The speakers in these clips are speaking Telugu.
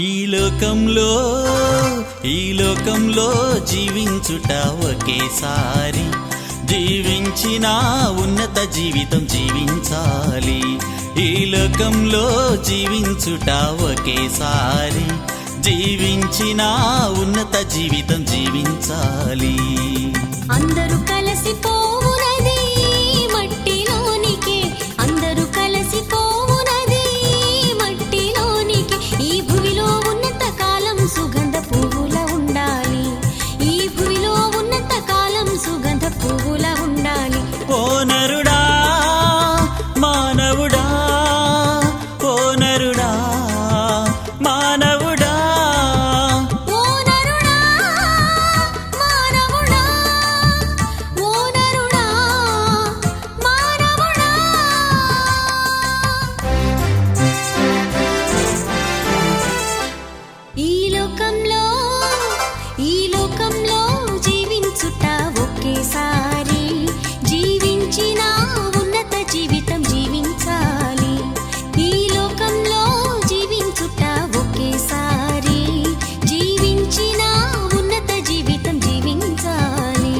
ఈ లోకంలో జీవించుట ఒకేసారి, జీవించిన ఉన్నత జీవితం జీవించాలి. ఈ లోకంలో జీవించుట ఒకేసారి, జీవించిన ఉన్నత జీవితం జీవించాలి. అందరూ కలిసి పోవునది మట్టిలోనికి, అందరూ కలిసి పోవునది మట్టిలోనికి. ఈ భూమిలో ఉన్నత కాలం సుగంధ పువ్వుల ఉండాలి, ఈ భూమిలో ఉన్నత కాలం సుగంధ పువ్వుల ఉండాలి. ఓ నరుడా మానవుడా, ఓ నరుడా మానవుడా, ఓ నరుడా మానవుడా, ఓ నరుడా మానవుడా. ఈ లోకంలో జీవించుట ఒకేసారి, జీవించిన ఉన్నత జీవితం జీవించాలి. ఈ లోకంలో జీవించుట ఒకేసారి, జీవించిన ఉన్నత జీవితం జీవించాలి.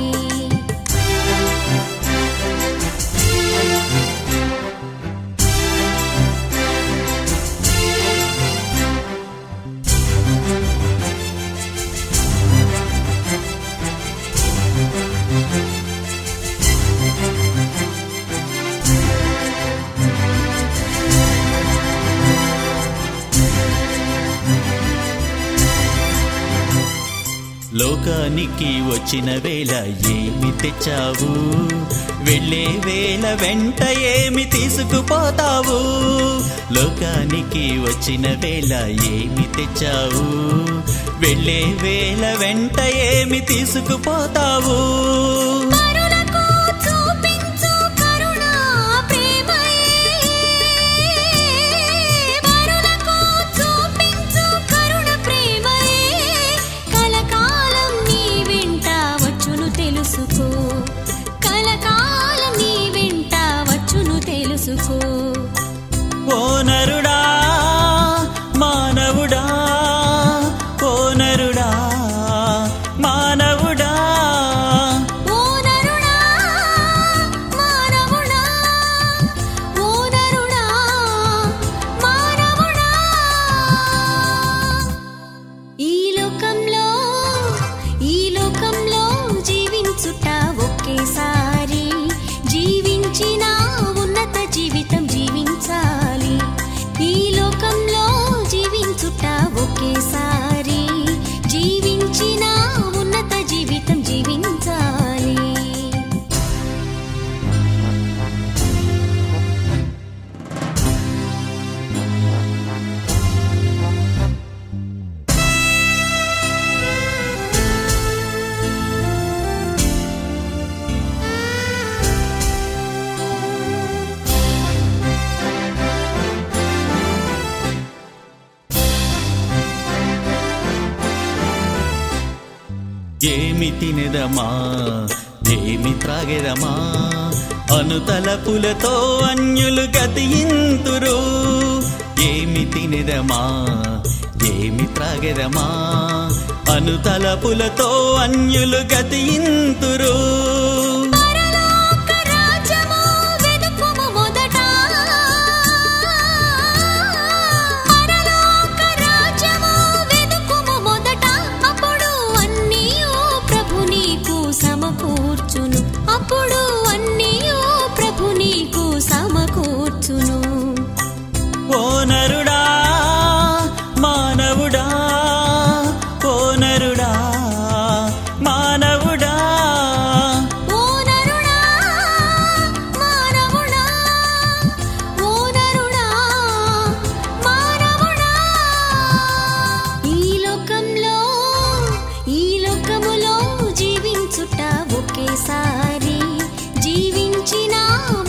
లోకానికి వచ్చిన వేళ ఏమి తెచ్చావు, వెళ్ళే వేళ వెంట ఏమి తీసుకుపోతావు. లోకానికి వచ్చిన వేళ ఏమి తెచ్చావు, వెళ్ళే వేళ వెంట ఏమి తీసుకుపోతావు. పరులకు చూపించు కరుణ ప్రేమయే, పరులకు చూపించు కరుణ ప్రేమయే, కలకాలం నీ వెంట వచ్చును తెలుసుకో, కలకాలం నీ వెంట వచ్చును తెలుసుకో. ఓ నరుడా మానవుడా, ఓ నరుడా మానవుడా, ఓ నరుడా మానవుడా, ఓ నరుడా మానవుడా. ఈ లోకంలో జీవించుట ఒకేసారి, జీవించిన ఉన్నత జీవితం జీవించాలి. ఈ లోకంలో జీవించుట ఒకేసారి, జీవించిన ఉన్నత జీవితం జీవించాలి. ఏమి తినెదమా ఏమి త్రాగెదమా, అనుతలపులతో అన్యులు గతియింతురు. ఏమి తినెదమా ఏమి త్రాగెదమా, అనుతలపులతో అన్యులు గతియింతురు. పరలోక రాజ్యము వెదుకుము మొదట, పరలోక రాజ్యము వెదుకుము మొదట, అప్పుడు అన్నీయు ప్రభు నీకు సమకూర్చును, అప్పుడు అన్నీయు ప్రభు నీకు సమకూర్చును. ఓ నరుడా మానవుడా, ఓ నరుడా మానవుడా, ఓ నరుడా మానవుడా, ఓ నరుడా మానవుడా. ఈ లోకములో జీవించుట ఒకేసారి, జీవించిన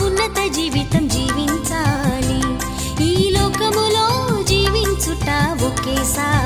ఉన్నత జీవితం జీవించాలి. ఈ లోకములో జీవించుట ఒకేసారి.